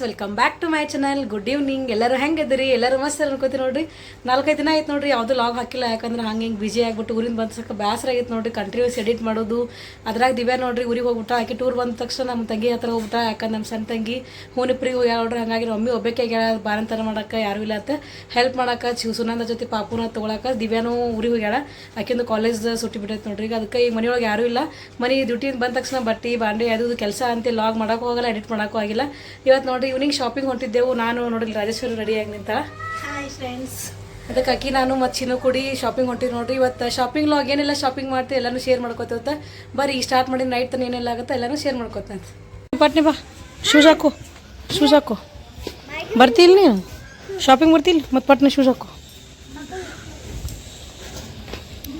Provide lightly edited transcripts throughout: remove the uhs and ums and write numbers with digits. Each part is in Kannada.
Welcome back to my channel. Good evening. ಎಲ್ಲರೂ ಹೆಂಗಿದ್ದೀರಿ? ಎಲ್ಲರೂ ಮಸ್ತ್ ಅನ್ಕೋತಿ ನೋಡ್ರಿ. 4-5 ದಿನ ಆಯ್ತು ನೋಡ್ರಿ, ಯಾವುದು ಲಾಗ್ ಹಾಕಿಲ್ಲ. ಯಾಕಂದ್ರೆ ಹಂಗೆ ಬಿಜಿ ಆಗ್ಬಿಟ್ಟು ಊರಿಂದ ಬಂದ ಸಕ್ಕ ಬೇಸರ ಆಗೈತೆ ನೋಡ್ರಿ. ಕಂಟಿನ್ಯೂಸ್ ಎಡಿಟ್ ಮಾಡೋದು ಅದ್ರಾಗ ದಿವ್ಯಾ ನೋಡ್ರಿ ಊರಿಗೆ ಹೋಗ್ಬಿಟ್ಟ. ಆಕೆ ಟೂರ್ ಬಂದ ತಕ್ಷಣ ನಮ್ಮ ತಂಗಿ ಹತ್ರ ಹೋಗ್ಬಿಟ್ಟ. ಯಾಕಂದ್ರೆ ನಮ್ಮ ಸಣ್ಣ ತಂಗಿ ಹೂನಿಪ್ರಿಗೆ ಹೋಗ್ಯಾಳ ನೋಡ್ರಿ. ಹಾಗಾಗಿ ಮಮ್ಮಿ ಒಬ್ಬಕ್ಕೆ ಆಗ್ಯಾಳ, ಬಾರಂತರ ಮಾಡಕ್ಕೆ ಯಾರು ಇಲ್ಲ ಅಂತ ಹೆಲ್ಪ್ ಮಾಡಕ್ಕೆ. ಸುನಂದ ಜೊತೆ ಪಾಪುನ ತೊಗೊಳಕ್ಕೆ ದಿವ್ಯಾನು ಊರಿಗೆ ಹೋಗ್ಯಾಳ. ಆಕೆಂದು ಕಾಲೇಜ್ ಸುಟ್ಟಿ ಬಿಟ್ಟೈತೆ ನೋಡ್ರಿ. ಈಗ ಅದಕ್ಕೆ ಈಗ ಮನೆಯೊಳಗೆ ಯಾರೂ ಇಲ್ಲ. ಮನೆ ಡ್ಯೂಟಿಯಿಂದ ಬಂದ ತಕ್ಷಣ ಬಟ್ಟೆ ಬಾಂಡೆ ಅದು ಕೆಲಸ ಅಂತ ಲಾಗ್ ಮಾಡೋಕ್ಕೂ ಹೋಗಲ್ಲ, ಎಡಿಟ್ ಮಾಡೋಕ್ಕೂ ಆಗಿಲ್ಲ. ಇವತ್ತು ನೋಡ್ರಿ ಈವ್ನಿಂಗ್ ಶಾಪಿಂಗ್ ಹೊಂಟಿದ್ದೆವು. ನಾನು ನೋಡಿಲ್ಲ, ರಾಜೇಶ್ವರಿ ರೆಡಿಯಾಗಿ ನಿಂತಾಳ. Hi friends. ಅದಕ್ಕೆ ಅಕ್ಕಿ ನಾನು ಮತ್ತು ಚಿನ್ನು ಕೂಡಿ ಶಾಪಿಂಗ್ ಹೊಂಟಿದ್ದು ನೋಡ್ರಿ. ಇವತ್ತು ಶಾಪಿಂಗ್ ಲಾಗ್ ಏನೆಲ್ಲ ಶಾಪಿಂಗ್ ಮಾಡ್ತೀವಿ ಎಲ್ಲನೂ ಶೇರ್ ಮಾಡ್ಕೋತ ಬರೀ ಸ್ಟಾರ್ಟ್ ಮಾಡಿ ನೈಟ್ ತನ ಏನೆಲ್ಲ ಆಗುತ್ತೆ ಎಲ್ಲನೂ ಶೇರ್ ಮಾಡ್ಕೋತಂತ. ಪಟ್ನೆ ಬಾ, ಶೂಸ್ ಹಾಕು ಬರ್ತಿಲ್ಲ ನೀವು ಶಾಪಿಂಗ್ ಬರ್ತಿಲ್ಲ ಮತ್ತು ಪಟ್ನೆ ಶೂಸ್ ಹಾಕು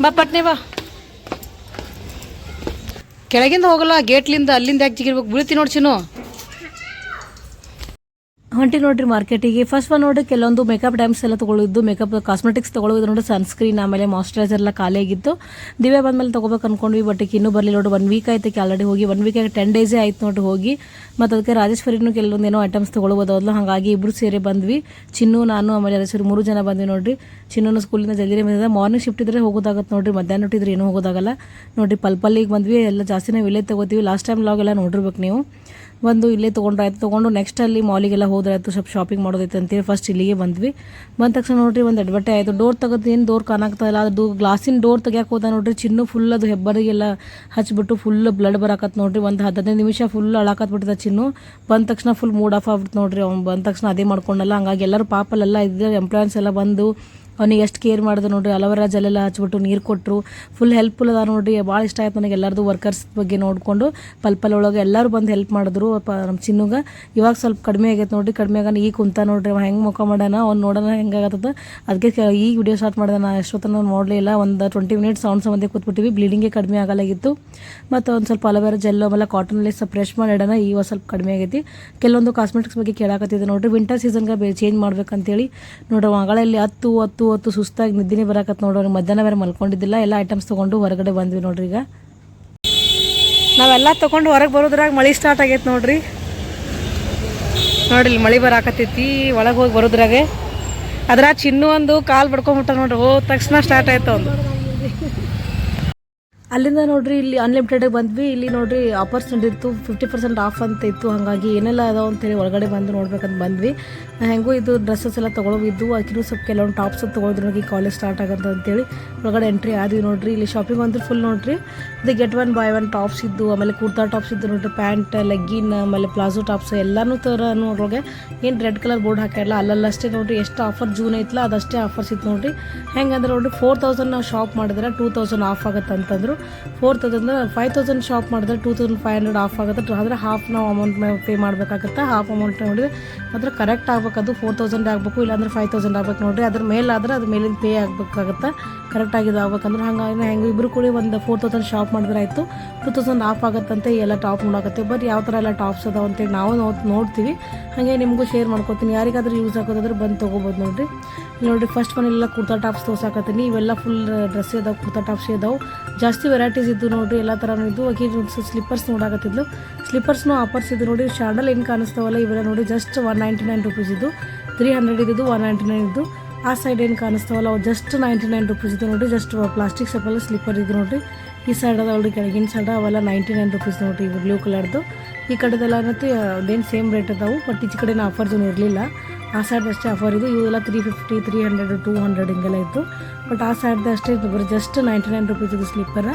ಬಾ. ಪಟ್ನೆ ಬಾ, ಕೆಳಗಿಂದ ಹೋಗಲ್ಲ, ಗೇಟ್ಲಿಂದ ಅಲ್ಲಿಂದ ಯಾಕೆ ಜಿಗಿರ್ಬೇಕು, ಬೀಳ್ತಿ ನೋಡಿ ಚಿನ್ನು. ಹೊಂಟಿ ನೋಡ್ರಿ ಮಾರ್ಕೆಟಿಗೆ. ಫಸ್ಟ್ ಒನ್ ನೋಡ್ರಿ ಕೆಲವೊಂದು ಮೇಕಪ್ ಡೈಮ್ಸ್ ಎಲ್ಲ ತೊಗೊಳ್ಳೋದು, ಮೇಕಪ್ ಕಾಸ್ಮೆಟಿಕ್ಸ್ ತೊಗೊಳ್ಳೋದು ನೋಡ್ರಿ. ಸನ್ಸ್ಕ್ರೀನ್ ಆಮೇಲೆ ಮಾಯ್ಶ್ಚರೈಸರ್ ಎಲ್ಲ ಖಾಲಿ ಆಗಿತ್ತು. ದಿವ್ಯಾ ಬಂದ್ಮೇಲೆ ತೊಗೋಬೇಕು ಅನ್ಕೊಂಡ್ವಿ, ಬಟ್ ಇನ್ನೂ ಬರಲಿಲ್ಲ ನೋಡ್ರಿ. 1 ವೀಕ್ ಆಯ್ತು ಆಲ್ರೆಡಿ ಹೋಗಿ. 1 ವೀಕ್ 10 ಡೇಸೇ ಆಯ್ತು ನೋಡ್ರಿ ಹೋಗಿ. ಮತ್ತು ಅದಕ್ಕೆ ರಾಜೇಶ್ವರಿನೂ ಕೆಲವೊಂದು ಏನೋ ಐಟಮ್ಸ್ ತೊಗೊಳ್ಬೋದಲ್ಲ, ಹಾಗಾಗಿ ಇಬ್ಬರು ಸೇರಿ ಬಂದ್ವಿ. ಚಿನ್ನು, ನಾನು ಆಮೇಲೆ ರಾಜೇಶ್ವರಿ 3 ಜನ ಬಂದ್ವಿ ನೋಡ್ರಿ. ಚಿನ್ನೂ ಸ್ಕೂಲಿಂದ ಜಲ್ದಿನೇ ಬಂದಿದೆ. ಮಾರ್ನಿಂಗ್ ಶಿಫ್ಟ್ ಇದ್ರೆ ಹೋಗೋದಾಗತ್ತೆ ನೋಡ್ರಿ, ಮಧ್ಯಾಹ್ನ ಇಟ್ಟಿದ್ರೆ ಏನೂ ಹೋಗೋದಾಗಲ್ಲ ನೋಡ್ರಿ. ಪಲ್ಪಲ್ಲಿಗೆ ಬಂದ್ವಿ. ಎಲ್ಲ ಜಾಸ್ತಿ ನಾವು ಇಲ್ಲೇ ತೊಗೋತೀವಿ. ಲಾಸ್ಟ್ ಟೈಮ್ ಲಾಗ್ ಎಲ್ಲ ನೋಡಿರ್ಬೇಕು ನೀವು. ಒಂದು ಇಲ್ಲೇ ತೊಗೊಂಡು ನೆಕ್ಸ್ಟ್ ಅಲ್ಲಿ ಮಾಲಿಗೆಲ್ಲ ಹೋದ್ರಾಯ್ತು, ಸ್ವಲ್ಪ ಶಾಪಿಂಗ್ ಮಾಡೋದೈತೆ ಅಂತೇಳಿ ಫಸ್ಟ್ ಇಲ್ಲಿಗೆ ಬಂದ್ವಿ. ಬಂದ ತಕ್ಷಣ ನೋಡ್ರಿ ಒಂದು ಅಡ್ವರ್ಟೈಸ್ ಆಯಿತು. ಡೋರ್ ತೆಗೆದು ಏನು ಡೋರ್ ಕಾಣಾಗ್ತಾ ಇಲ್ಲ, ಅದು ಗ್ಲಾಸಿನ ಡೋರ್ ತೆಗಿಯಕ್ಕೆ ಹೋದ ನೋಡ್ರಿ. ಚಿನ್ನು ಫುಲ್ ಅದು ಹೆಬ್ಬರಿಗೆಲ್ಲ ಹಚ್ಬಿಟ್ಟು ಫುಲ್ ಬ್ಲಡ್ ಬರಾಕತ್ ನೋಡ್ರಿ. ಒಂದು 15 ನಿಮಿಷ ಫುಲ್ ಅಳಾಕತ್ಬಿಟ್ಟಿದ್ದ ಚಿನ್ನು. ಬಂದ ತಕ್ಷಣ ಫುಲ್ ಮೂಡ್ ಆಫ್ ಆಗ್ಬಿಟ್ಟು ನೋಡ್ರಿ. ಅವ್ನು ಬಂದ ತಕ್ಷಣ ಅದೇ ಮಾಡ್ಕೊಂಡಲ್ಲ. ಹಂಗಾಗಿ ಎಲ್ಲರೂ ಪಾಪಲ್ಲೆಲ್ಲ ಇದ್ದ ಎಂಪ್ಲಾಯನ್ಸ್ ಎಲ್ಲ ಬಂದು ಅವ್ನಿಗೆ ಎಷ್ಟು ಕೇರ್ ಮಾಡಿದ್ರು ನೋಡ್ರಿ. ಅಲೋವೆರಾ ಜೆಲ್ಲೆಲ್ಲ ಹಚ್ಬಿಟ್ಟು ನೀರು ಕೊಟ್ಟರು. ಫುಲ್ ಹೆಲ್ಪ್ಫುಲ್ ಅದ ನೋಡ್ರಿ. ಭಾಳ ಇಷ್ಟ ಆಯ್ತು ನನಗೆ. ಎಲ್ಲರದು ವರ್ಕರ್ಸ್ ಬಗ್ಗೆ ನೋಡಿಕೊಂಡು ಪಲ್ಪಲ್ ಒಳಗೆ ಎಲ್ಲರೂ ಬಂದು ಹೆಲ್ಪ್ ಮಾಡಿದ್ರು ನಮ್ಮ ಚಿನ್ನುಗೆ. ಇವಾಗ ಸ್ವಲ್ಪ ಕಡಿಮೆ ಆಗೈತೆ ನೋಡ್ರಿ. ಕಡಿಮೆ ಆಗ ಈಗ ಕುಂತ ನೋಡ್ರಿ. ಅವ ಹೆಂಗೆ ಮುಖ ಮಾಡ್ಯಾನ, ಅವ್ನು ನೋಡೋಣ ಹೆಂಗಾಗತ್ತದ. ಅದಕ್ಕೆ ಈಗ ವಿಡಿಯೋ ಸ್ಟಾರ್ಟ್ ಮಾಡಿದೆ. ನಾನು ಎಷ್ಟೊತ್ತನ ನೋಡಲಿಲ್ಲ. ಒಂದು 20 ಮಿನಿಟ್ಸ್ ಅವ್ನ ಸಂಬಂಧ ಕೂತ್ಬಿಟ್ಟಿವಿ. ಬ್ಲೀಡಿಂಗೇ ಕಡಿಮೆ ಆಗಲಾಗಿತ್ತು. ಮತ್ತು ಒಂದು ಸ್ವಲ್ಪ ಅಲೋವೆರಾ ಜೆಲ್ಲು ಆಮೇಲೆ ಕಾಟನಲ್ಲಿ ಸ್ವಲ್ಪ ಫ್ರೆಶ್ ಮಾಡಿ ಇಡೋಣ. ಇವಾಗ ಸ್ವಲ್ಪ ಕಡಿಮೆ ಆಗೈತಿ. ಕೆಲವೊಂದು ಕಾಸ್ಮೆಟಿಕ್ಸ್ ಬಗ್ಗೆ ಕೇಳಾಕತ್ತಿದ್ದೆ ನೋಡ್ರಿ. ವಿಂಟರ್ ಸೀಸನ್ಗೆ ಚೇಂಜ್ ಮಾಡ್ಬೇಕಂತೇಳಿ ನೋಡ್ರಿ. ಮಗಳಲ್ಲಿ ಹತ್ತು ಸುಸ್ತಾಗಿ ನಿದ್ದಿನೇ ಬರಾಕತ್ ನೋಡ್ರಿ. ಮಧ್ಯಾಹ್ನ ಬೇರೆ ಮಲ್ಕೊಂಡಿದ್ದಿಲ್ಲ. ಎಲ್ಲ ಐಟಮ್ಸ್ ತೊಗೊಂಡು ಹೊರಗಡೆ ಬಂದ್ವಿ ನೋಡ್ರಿ. ಈಗ ನಾವೆಲ್ಲ ತೊಗೊಂಡು ಹೊರಗೆ ಬರೋದ್ರಾಗ ಮಳೆ ಸ್ಟಾರ್ಟ್ ಆಗೈತೆ ನೋಡ್ರಿ. ನೋಡ್ರಿ ಮಳೆ ಬರಾಕತ್ತೈತಿ. ಒಳಗೆ ಹೋಗಿ ಬರೋದ್ರಾಗೆ ಅದ್ರಾಗ ಚಿನ್ನು ಒಂದು ಕಾಲು ಬಡ್ಕೊಂಬಿಟ್ಟ ನೋಡ್ರಿ. ಹೋದ ತಕ್ಷಣ ಸ್ಟಾರ್ಟ್ ಆಯ್ತು ಒಂದು. ಅಲ್ಲಿಂದ ನೋಡ್ರಿ ಇಲ್ಲಿ ಅನ್ಲಿಮಿಟೆಡ್ ಬಂದ್ವಿ. ಇಲ್ಲಿ ನೋಡ್ರಿ ಆಫರ್ಸ್ ನಡೆದಿತ್ತು, 50% ಆಫ್ ಅಂತ ಇತ್ತು. ಹಾಗಾಗಿ ಏನೆಲ್ಲ ಅದಾವ ಅಂತೇಳಿ ಒಳಗಡೆ ಬಂದು ನೋಡ್ಬೇಕಂತ ಬಂದ್ವಿ. ಹೆಂಗೂ ಇದು ಡ್ರೆಸ್ಸಸ್ ಎಲ್ಲ ತೊಗೊಳೋವಿದ್ದು. ಆಕಿನೂ ಸ್ವಲ್ಪ ಕೆಲವೊಂದು ಟಾಪ್ಸ್ ತೊಗೊಳೋದ್ರ ಈ ಕಾಲೇಜ್ ಸ್ಟಾರ್ಟ್ ಆಗಂತ ಅಂತೇಳಿ ಒಳಗಡೆ ಎಂಟ್ರಿ ಆದ್ವಿ ನೋಡ್ರಿ. ಇಲ್ಲಿ ಶಾಪಿಂಗ್ ಅಂದ್ರೆ ಫುಲ್ ನೋಡ್ರಿ. ಇದು get 1 buy 1 ಟಾಪ್ಸ್ ಇದ್ದು, ಆಮೇಲೆ ಕುರ್ತಾ ಟಾಪ್ಸ್ ಇದ್ದು ನೋಡ್ರಿ. ಪ್ಯಾಂಟ್, ಲೆಗ್ಗಿನ್, ಆಮೇಲೆ ಪ್ಲಾಜೋ ಟಾಪ್ಸ್ ಎಲ್ಲನೂ ಥರ ನೋಡ್ರೋಗೆ. ಏನು ರೆಡ್ ಕಲರ್ ಬೋರ್ಡ್ ಹಾಕಿರಲ್ಲ, ಅಲ್ಲಲ್ಲಷ್ಟೇ ನೋಡ್ರಿ. ಎಷ್ಟು ಆಫರ್ ಜೂನ್ ಐತಲ್ಲ ಅದಷ್ಟೇ ಆಫರ್ಸ್ ಇತ್ತು ನೋಡ್ರಿ. ಹೆಂಗಂದ್ರೆ ನೋಡ್ರಿ 4000 ನಾವು ಶಾಪ್ ಮಾಡಿದ್ರೆ 2000 ಆಫ್ ಆಗುತ್ತೆ ಅಂತಂದ್ರು. 4000 ಅಂದ್ರೆ 5000 ಶಾಪ್ ಮಾಡಿದ್ರೆ 2500 ಆಫ್ ಆಗುತ್ತೆ. ಆದರೆ ಹಾಫ್ ನಾವು ಅಮೌಂಟ್ ಪೇ ಮಾಡಬೇಕಾಗುತ್ತೆ. ಹಾಫ್ ಅಮೌಂಟ್ ನೋಡಿದ್ರೆ ಮಾತ್ರ ಕರೆಕ್ಟ್ ಆಗ್ಬೇಕು. ಅದು 4000 ಆಗಬೇಕು, ಇಲ್ಲಾಂದ್ರೆ 5000 ಆಗ್ಬೇಕು ನೋಡ್ರಿ. ಅದ್ರ ಮೇಲಾದ್ರೆ ಅದು ಮೇಲಿಂದ ಪೇ ಆಗಬೇಕಾಗುತ್ತೆ. ಕರೆಕ್ಟಾಗಿದ್ದು ಆಗ್ಬೇಕಂದ್ರೆ. ಹಂಗಾಗಿ ಹೆಂಗೆ ಇಬ್ಬರು ಕೂಡ ಒಂದು 4000 ಶಾಪ್ ಮಾಡಿದ್ರೆ ಆಯಿತು. 2000 ಆಫ್ ಆಗುತ್ತಂತೆ. ಎಲ್ಲ ಟಾಪ್ ನೋಡಾಕತ್ತೆ. ಬಟ್ ಯಾವ ಥರ ಎಲ್ಲ ಟಾಪ್ಸ್ ಅದಾವ ಅಂತೇಳಿ ನಾವು ನೋಡ್ತೀವಿ. ಹಾಗೆ ನಿಮಗೂ ಶೇರ್ ಮಾಡ್ಕೊತೀನಿ. ಯಾರಿಗಾದ್ರೂ ಯೂಸ್ ಆಗೋದಾದ್ರೆ ಬಂದು ತೊಗೋಬೋದು ನೋಡ್ರಿ. ನೋಡಿರಿ ಫಸ್ಟ್ ಒನ್ ಎಲ್ಲ ಕುರ್ತಾ ಟಾಪ್ಸ್ ತೋರ್ಸಾಕತ್ತೀನಿ. ಇವೆಲ್ಲ ಫುಲ್ ಡ್ರೆಸ್ ಇದಾವೆ, ಕುರ್ತಾ ಟಾಪ್ಸ್ ಇದಾವೆ. ಜಾಸ್ತಿ ವೆರೈಟೀಸ್ ಇದ್ದು ನೋಡ್ರಿ. ಎಲ್ಲ ಥರನೂ ಇದ್ದು. ಆಕಿ ಸ್ಲಿಪ್ಪರ್ಸ್ ನೋಡಾಕತ್ತಿದ್ಲು. ಸ್ಲಿಪ್ಪರ್ಸ್ನು ಆಫರ್ಸ್ ಇದ್ದು ನೋಡಿ. ಶಾರ್ಡಲ್ ಏನು ಕಾಣಿಸ್ತಾವಲ್ಲ ಇವೆಲ್ಲ ನೋಡಿ. ಜಸ್ಟ್ 199 ರುಪೀಸ್ ಇದ್ದು. 300 ಇದ್ದು, 199 ಇದ್ದು. ಆ ಸೈಡ್ ಏನು ಕಾಣಿಸ್ತಾವಲ್ಲ ಅವು ಜಸ್ಟ್ 99 ರುಪೀಸ್ ಇದ್ದು ನೋಡಿರಿ. ಜಸ್ಟ್ ಪ್ಲಾಸ್ಟಿಕ್ ಸೆಪ್ಪಲ್ಲ ಸ್ಲಿಪ್ಪರ್ ಇದ್ದು ನೋಡಿರಿ. ಈ ಸೈಡ್ ಅದಾವಲ್ರಿ ಕೆಳಗಿನ ಸೈಡ್ ಅವೆಲ್ಲ 99 ರುಪೀಸ್ ನೋಡಿರಿ. ಇವು ಬ್ಲೂ ಕಲರ್ದು. ಈ ಕಡೆದೆಲ್ಲ ಏನಂತ ಅದೇನು ಸೇಮ್ ರೇಟ್ ಅದಾವು. ಬಟ್ ಈಚೆ ಕಡೆನ ಆಫರ್ಸ್ ಏನು ಇರಲಿಲ್ಲ. ಆ ಸೈಡ್ ಅಷ್ಟೇ ಆಫರ್ ಇದು. ಇವೆಲ್ಲ 350, 300, 200 ಹಿಂಗೆಲ್ಲ ಇತ್ತು. ಬಟ್ ಆ ಸೈಡ್ದು ಅಷ್ಟೇ ಇತ್ತು. ಬರೀ ಜಸ್ಟ್ 99 ರುಪೀಸ್ ಇದು ಸ್ಲಿಪ್ಪರ.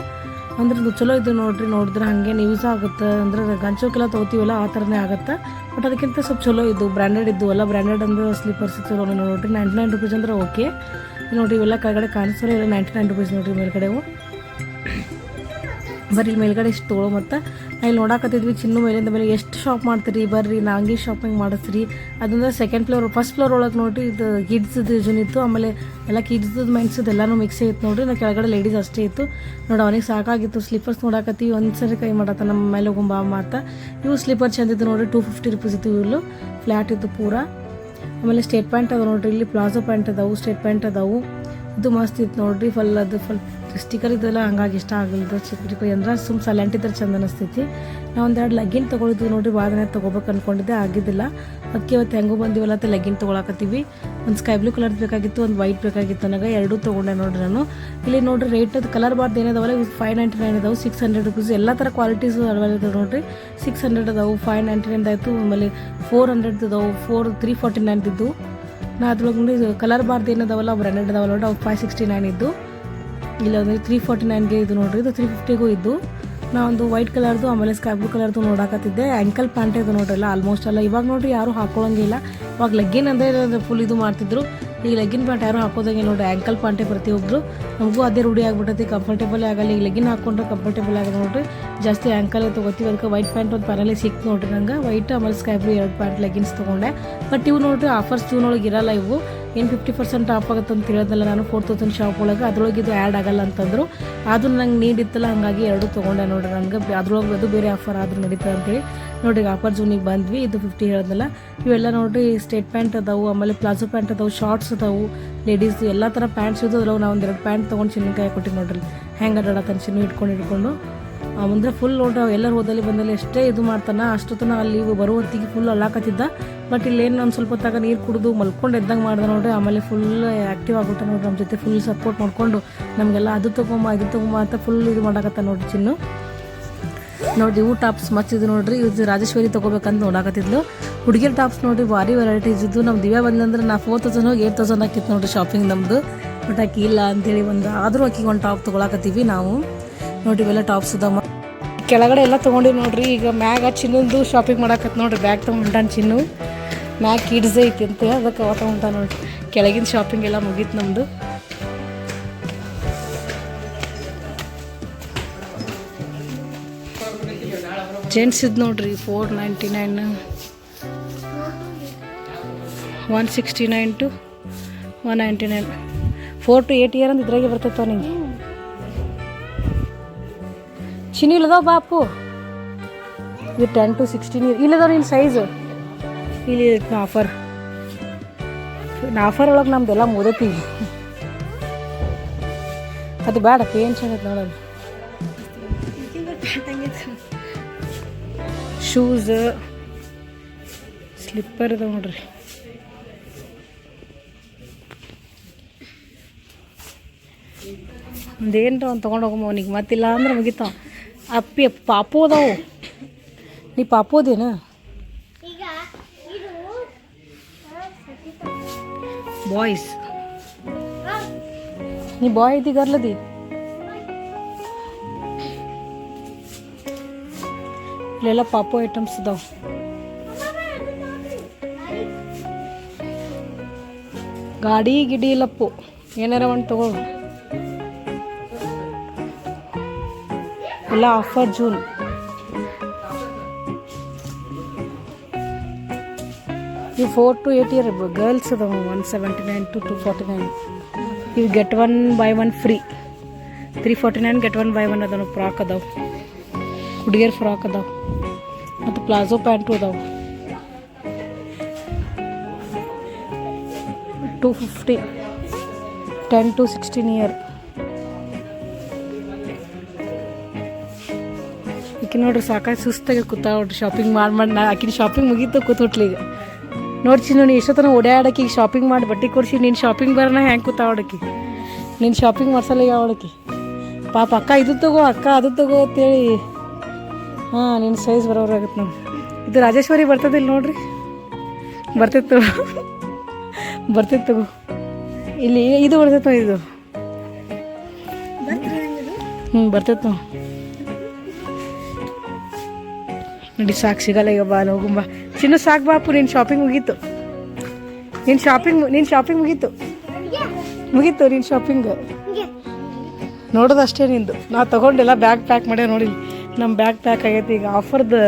ಅಂದ್ರೆ ಇದು ಚಲೋ ಇದು ನೋಡ್ರಿ. ನೋಡಿದ್ರೆ ಹಾಗೇನು ಯೂಸ್ ಆಗುತ್ತೆ. ಅಂದ್ರೆ ಗಂಚೋಕೆಲ್ಲ ತೊಗೋತೀವಲ್ಲ ಆ ಥರನೇ ಆಗುತ್ತೆ. ಬಟ್ ಅದಕ್ಕಿಂತ ಸ್ವಲ್ಪ ಚಲೋ ಇದ್ದು, ಬ್ರ್ಯಾಂಡೆಡ್ ಇದ್ದು. ಎಲ್ಲ ಬ್ರ್ಯಾಂಡೆಡ್ ಅಂದ್ರೆ ಸ್ಲಿಪ್ಪರ್ಸ್ ಚಲೋ ನೋಡಿರಿ. 99 ರುಪೀಸ್ ಅಂದ್ರೆ ಓಕೆ. ನೋಡಿರಿ ಇವೆಲ್ಲ ಕೆಳಗಡೆ ಕಾಣಿಸ್ತಾರೆ. ಇಲ್ಲ 99 ರುಪೀಸ್ ನೋಡಿರಿ ಮೇಲ್ಗಡೆವು. ಬರ್ರಿ ಇಲ್ಲಿ ಮೇಲ್ಗಡೆ ಇಷ್ಟು ತೊಗೊಳೋ. ಮತ್ತು ಇಲ್ಲಿ ನೋಡಾಕತ್ತಿದ್ವಿ ಚಿನ್ನು ಮೇಲಿಂದ ಮೇಲೆ ಎಷ್ಟು ಶಾಪ್ ಮಾಡ್ತೀರಿ ಬರ್ರಿ ನಂಗೆ ಶಾಪಿಂಗ್ ಮಾಡಿಸ್ರಿ. ಅದಂದ್ರೆ ಸೆಕೆಂಡ್ ಫ್ಲೋರ್. ಫಸ್ಟ್ ಫ್ಲೋರ್ ಒಳಗೆ ನೋಡಿರಿ ಇದು ಕಿಡ್ಸ್ದು ಇತ್ತು. ಆಮೇಲೆ ಎಲ್ಲ ಕಿಡ್ಸ್ದು ಮೆನ್ಸ್ದು ಎಲ್ಲನೂ ಮಿಕ್ಸ್ ಇತ್ತು ನೋಡಿರಿ. ನಾವು ಕೆಳಗಡೆ ಲೇಡೀಸ್ ಅಷ್ಟೇ ಇತ್ತು ನೋಡಿ. ಅವನಿಗೆ ಸಾಕಾಗಿತ್ತು. ಸ್ಲಿಪ್ಪರ್ಸ್ ನೋಡಾಕತ್ತೀವಿ. ಒಂದು ಸರಿ ಕೈ ಮಾಡತ್ತ ನಮ್ಮ ಮೇಲೆ ಹೋಗುಂಬ ಮಾತ. ಇವು ಸ್ಲಿಪ್ಪರ್ ಚೆಂದಿದ್ದು ನೋಡಿರಿ. 250 ರುಪೀಸ್ ಇತ್ತು. ಇವು ಫ್ಲ್ಯಾಟ್ ಇತ್ತು ಪೂರ. ಆಮೇಲೆ ಸ್ಟೇಟ್ ಪ್ಯಾಂಟ್ ಅದಾವೆ ನೋಡಿರಿ. ಇಲ್ಲಿ ಪ್ಲಾಜೋ ಪ್ಯಾಂಟ್ ಅದಾವು, ಸ್ಟೇಟ್ ಪ್ಯಾಂಟ್ ಅದಾವು. ಇದು ಮಸ್ತ್ ಇತ್ತು ನೋಡಿರಿ. ಫುಲ್ ಅದು ಫುಲ್ ಸ್ಟಿಕರ್ ಇದೆಲ್ಲ ಹಂಗಾಗಿ ಇಷ್ಟ ಆಗಲ್ದು. ಚಿಕ್ಕ ಚಿಕ್ಕ ಅಂದ್ರೆ ಸುಮ್ಮ ಸೈಲೆಂಟ್ ಇದ್ರೆ ಚಂದ ಅನಿಸ್ತೈತಿ. ನಾವು ಒಂದೆರಡು ಲೆಗ್ಗಿನ್ ತೊಗೊಳಿದ್ವಿ ನೋಡಿರಿ, ವಾದನೆ ತೊಗೋಬೇಕು ಅಂದ್ಕೊಂಡಿದ್ದೆ, ಆಗಿದ್ದಿಲ್ಲ. ಅದಕ್ಕೆ ಇವತ್ತು ಹೆಂಗೂ ಬಂದಿವಲ್ಲ ಅಂತ ಲೆಗ್ಗಿನ್ ತೊಗೊಳಕತ್ತೀವಿ. ಒಂದು ಸ್ಕೈ ಬ್ಲೂ ಕಲರ್ ಬೇಕಾಗಿತ್ತು, ಒಂದು ವೈಟ್ ಬೇಕಾಗಿತ್ತು. ನನಗೆ ಎರಡೂ ತೊಗೊಂಡೆ ನೋಡಿರಿ ನಾನು. ಇಲ್ಲಿ ನೋಡಿರಿ ರೇಟ್ ಅದು ಕಲರ್ ಬಾರ್ದು ಏನಿದಾವಲ್ಲ ಇವು 599 ಇದಾವೆ, 600 ರುಪೀಸ್. ಎಲ್ಲ ಥರ ಕ್ವಾಲಿಟೀಸು ಅವೈಲೇಬಲ್ ಇದಾವೆ ನೋಡಿರಿ. 600 ಅದಾವು, 599 ಆಯಿತು, ಆಮೇಲೆ 400 ಇದಾವೆ, 349 ಇದ್ದು. ನಾ ಅದ್ರೊಳಗೆ ನೋಡಿ ಕಲರ್ ಬಾರ್ದು ಏನಿದಾವಲ್ಲ ಅವು ಬ್ರ್ಯಾಂಡೆಡ್ ಇದಾವಲ್ಲ ನೋಡಿ, ಅವು 569 ಇದ್ದು. ಇಲ್ಲ ಅಂದರೆ 349ಗೆ ಇದು ನೋಡಿರಿ, ಇದು 350ಗೂ ಇದ್ದು. ನಾ ಒಂದು ವೈಟ್ ಕಲರ್ದು ಆಮೇಲೆ ಸ್ಕೈ ಬ್ಲೂ ಕಲರ್ದು ನೋಡಾಕತ್ತಿದ್ದೆ. ಆ್ಯಂಕಲ್ ಪ್ಯಾಂಟ್ ಇದು ನೋಡ್ರಿಲ್ಲ ಆಲ್ಮೋಸ್ಟ್ ಅಲ್ಲ. ಇವಾಗ ನೋಡಿರಿ ಯಾರೂ ಹಾಕೊಳ್ಳೋಂಗಿಲ್ಲ. ಇವಾಗ ಲೆಗ್ಗಿನ್ ಅಂದರೆ ಫುಲ್ ಇದು ಮಾಡ್ತಿದ್ರು. ಈಗ ಲೆಗ್ಗಿನ್ ಪ್ಯಾಂಟ್ ಯಾರು ಹಾಕೋದಂಗೆ ನೋಡಿರಿ, ಆ್ಯಂಕಲ್ ಪ್ಯಾಂಟೇ ಪ್ರತಿಯೊಬ್ಬರು. ನಮಗೂ ಅದೇ ರೂಢಿ ಆಗ್ಬಿಟ್ಟೈತಿ, ಕಂಫರ್ಟೇಬಲ್ ಆಗಲ್ಲ. ಈಗ ಲೆಗ್ಗಿನ್ ಹಾಕ್ಕೊಂಡ್ರೆ ಕಂಫರ್ಟೇಬಲ್ ಆಗಲ್ಲ ನೋಡಿರಿ. ಜಾಸ್ತಿ ಆ್ಯಂಕಲೇ ತೊಗೋತೀವಿ. ಅದಕ್ಕೆ ವೈಟ್ ಪ್ಯಾಂಟ್ ಒಂದು ಪ್ಯಾನಲ್ಲಿ ಸಿಕ್ತು ನೋಡಿರಿ ನಂಗೆ. ವೈಟ್ ಆಮೇಲೆ ಸ್ಕೈ ಬ್ಲೂ 2 ಪ್ಯಾಂಟ್ ಲೆಗ್ಗಿನ್ಸ್ ತೊಗೊಂಡೆ. ಬಟ್ ಇವು ನೋಡಿರಿ ಆಫರ್ಸ್ ಜೂನೊಳಗೆ ಇರಲ್ಲ. ಇವು ಏನು 50% ಆಫ್ ಆಗುತ್ತೆ ಅಂತ ತಿಳಿಯೋದಲ್ಲ ನಾನು 4000 ಶಾಪ್ ಒಳಗೆ. ಅದ್ರೊಳಗೆ ಇದು ಆ್ಯಡ್ ಆಗಲ್ಲ ಅಂತಂದರು. ಅದು ನಂಗೆ ನೀಡಿತ್ತಲ್ಲ, ಹಾಗಾಗಿ 2 ತೊಗೊಂಡೆ ನೋಡಿರಿ. ನನಗೆ ಅದ್ರೊಳಗೆ ಅದು ಬೇರೆ ಆಫರ್ ಆದರೂ ನಡೀತದೆ ಅಂತೇಳಿ ನೋಡಿರಿ ಆಫರ್ ಜೂನಿಗೆ ಬಂದ್ವಿ. ಇದು 50 ಹೇಳಿದ್ನಲ್ಲ. ಇವೆಲ್ಲ ನೋಡಿರಿ ಸ್ಟೇಟ್ ಪ್ಯಾಂಟ್ ಅದಾವು, ಆಮೇಲೆ ಪ್ಲಾಜೋ ಪ್ಯಾಂಟ್ ಅದಾವು, ಶಾರ್ಟ್ಸ್ ಅದಾವು, ಲೇಡೀಸ್ ಎಲ್ಲ ಥರ ಪ್ಯಾಂಟ್ಸ್ ಇದ್ದು ಅದ್ರೊಳಗೆ. ನಾವು 2 ಪ್ಯಾಂಟ್ ತೊಗೊಂಡು ಚಿನ್ನಕಾಯಿ ಕೊಟ್ಟಿವಿ ನೋಡ್ರಿ. ಹೆಂಗೆ ಅಡ್ಡಾಡತ್ತಾನೆ ಚಿನ್ನು ಇಟ್ಕೊಂಡು ಮುಂದೆ ಫುಲ್ ನೋಡ್ರಿ. ಎಲ್ಲರೂ ಹೋದಲ್ಲಿ ಬಂದಲ್ಲಿ ಎಷ್ಟೇ ಇದು ಮಾಡ್ತಾನೆ ಅಷ್ಟೊತ್ತನ ಅಲ್ಲಿ ಬರೋ ಹೊತ್ತಿಗೆ ಫುಲ್ ಅಲ್ಲಾಕತ್ತಿದ್ದ. ಬಟ್ ಇಲ್ಲೇನು ಒಂದು ಸ್ವಲ್ಪ ಹೊತ್ತಾಗ ನೀರು ಕುಡಿದು ಮಲ್ಕೊಂಡು ಎದ್ದಂಗೆ ಮಾಡ್ದೆ ನೋಡ್ರಿ. ಆಮೇಲೆ ಫುಲ್ ಆ್ಯಕ್ಟಿವ್ ಆಗ್ಬಿಟ್ಟ ನೋಡ್ರಿ, ನಮ್ಮ ಜೊತೆ ಫುಲ್ ಸಪೋರ್ಟ್ ಮಾಡಿಕೊಂಡು ನಮಗೆಲ್ಲ ಅದು ತೊಗೊಂಬ ಅಂತ ಫುಲ್ ಇದು ಮಾಡಾಕತ್ತ ನೋಡ್ರಿ ಚಿನ್ನು. ನೋಡಿರಿ ಇವು ಟಾಪ್ಸ್ ಮಚ್ಚಿದ್ದು ನೋಡ್ರಿ. ಇದು ರಾಜೇಶ್ವರಿ ತೊಗೋಬೇಕಂತ ನೋಡಾಕತ್ತಿದ್ಲು. ಹುಡುಗಿರ್ ಟಾಪ್ಸ್ ನೋಡಿರಿ ಭಾರಿ ವೆರೈಟೀಸ್ ಇದ್ದು. ನಮ್ಮ ದಿವ್ಯಾ ಬಂದಂದ್ರೆ ನಾ 4000 ಹೋಗಿ 8000 ಹಾಕಿತ್ತು ನೋಡಿರಿ ಶಾಪಿಂಗ್ ನಮ್ಮದು. ಬಟ್ ಆಕಿ ಇಲ್ಲ ಅಂತೇಳಿ ಆದರೂ ಆಕಿಗೆ ಒಂದು ಟಾಪ್ ತೊಗೊಳಕತ್ತೀವಿ ನಾವು ನೋಡಿರಿ. ಇವೆಲ್ಲ ಟಾಪ್ಸ್ ಅದಾವ. ಕೆಳಗಡೆ ಎಲ್ಲ ತೊಗೊಂಡಿವಿ ನೋಡ್ರಿ. ಈಗ ಮ್ಯಾಗ ಚಿನ್ನೊಂದು ಶಾಪಿಂಗ್ ಮಾಡಾಕತ್ತು ನೋಡ್ರಿ. ಬ್ಯಾಗ್ ತೊಗೊಂಡಾನ ಚಿನ್ನು. ಮ್ಯಾಗ್ ಕಿಡ್ಸ್ ಐತಿ ಅಂತ ಅದಕ್ಕೆ ಅವ ತೊಗೊಂಡ ನೋಡ್ರಿ. ಕೆಳಗಿನ ಶಾಪಿಂಗ್ ಎಲ್ಲ ಮುಗೀತು ನಮ್ಮದು. ಜೆಂಟ್ಸ್ ಇದು ನೋಡ್ರಿ 499, 169 to 199, 4 to 8 ಇಯರ್ ಅಂತ ಇದ್ರಾಗೆ ಬರ್ತೈತವ ನಿಂಗೆ. ಚಿನ್ನ ಇಲ್ಲದಾವ ಬಾಪು. ಇದು 10 to 16 ಇಯರ್ ಇಲ್ಲದಾವ ನಿನ್ನ ಸೈಜು. ಇಲ್ಲಿ ಆಫರ್ ಒಳಗೆ ನಮ್ದೆಲ್ಲ ಮುದತೀವಿ. ಅದು ಬೇಡ ಏನು ಚೆನ್ನಾಗೈತೆ ನೋಡೋದು. ಶೂಸ್ ಸ್ಲಿಪ್ಪರ್ ಇದಾವೆ ನೋಡ್ರಿ. ಒಂದೇನ್ರ ಒಂದು ತೊಗೊಂಡು ಹೋಗಮ್ಮ ಅವನಿಗೆ. ಮತ್ತಿಲ್ಲ ಅಂದ್ರೆ ಮುಗಿತಾವ. ಅಪ್ಪಿ ಪಾಪು ಅದಾವು. ನೀ ಪಾಪು ಅದೇನು? ಬಾಯ್ಸ್ ನೀ ಬಾಯ್ ಐತಿ ಗರ್ಲದಿ. ಇಲ್ಲೆಲ್ಲ ಪಾಪು ಐಟಮ್ಸ್ ಇದಾವೆ. ಗಾಡಿ ಗಿಡಿ ಇಲ್ಲಪ್ಪು, ಏನಾರ ಒಂದು ತಗೋ. ಎಲ್ಲ ಆಫರ್ ಜೂನ್. ಇವು 4 to 8 ಇಯರ್ ಗರ್ಲ್ಸ್ ಅದಾವೆ. 179 to 249. ಇವು get 1 buy 1 free. 349 get 1 buy 1 ಅದಾವೆ. ಫ್ರಾಕ್ ಅದಾವೆ, ಹುಡುಗಿಯರ್ ಫ್ರಾಕ್ ಅದಾವೆ ಮತ್ತು ಪ್ಲಾಜೋ ಪ್ಯಾಂಟು ಅದಾವೆ. 250, 10 to 16 ಇಯರ್. ಈಕೆ ನೋಡ್ರಿ ಸಾಕಾಗಿ ಸುಸ್ತಾಗಿ ಕೂತಾವ ನೋಡ್ರಿ. ಶಾಪಿಂಗ್ ಮಾಡಿ ನಾ ಆಕಿನ ಶಾಪಿಂಗ್ ಮುಗೀತು ಕೂತ್ಬಿಟ್ಲಿ. ಈಗ ನೋಡಿ ಚಿನ್ನು, ನೀ ಎಷ್ಟೊತ್ತನ ಓಡಾಡಕ್ಕೆ ಈಗ ಶಾಪಿಂಗ್ ಮಾಡಿ ಬಟ್ಟೆ ಕೊಡಿಸಿ ನೀನು ಶಾಪಿಂಗ್ ಬರೋಣ ಹೆಂಗೆ ಕೂತಾವಡಕ್ಕಿ. ನೀನು ಶಾಪಿಂಗ್ ಮಾಡ್ಸಲ್ಲ ಈಗ ಅವಳಕ್ಕಿ. ಪಾಪ ಅಕ್ಕ ಇದು ತಗೋ, ಅಕ್ಕ ಅದು ತಗೋ ಅಂತೇಳಿ. ಹಾಂ, ನಿನ್ನ ಸೈಜ್ ಬರೋರಾಗತ್ತೆ ನಾವು. ಇದು ರಾಜೇಶ್ವರಿ ಬರ್ತದಿಲ್ಲ ನೋಡ್ರಿ. ಬರ್ತಿತ್ತು ತಗೋ. ಇಲ್ಲಿ ಇದು ಬರ್ತೈತೆ ಇದು. ಬರ್ತೈತೆ ನೋಡಿ. ಸಾಕು ಸಿಗಲ್ಲ ಈಗ. ಬಾ ಹೋಗುಂಬ ಚಿನ್ನು, ಸಾಕು ಬಾಪು. ನಿನ್ನ ಶಾಪಿಂಗ್ ಮುಗೀತು. ನಿನ್ನ ಶಾಪಿಂಗ್ ಮುಗೀತು. ನಿನ್ನ ಶಾಪಿಂಗ್ ನೋಡೋದು ಅಷ್ಟೇ ನಿಂದು. ನಾ ತೊಗೊಂಡೆಲ್ಲ ಬ್ಯಾಗ್ ಪ್ಯಾಕ್ ಮಾಡ್ಯಾವ ನೋಡಿ. ನಮ್ಮ ಬ್ಯಾಗ್ ಪ್ಯಾಕ್ ಆಗೈತಿ ಈಗ. ಆಫರ್ದು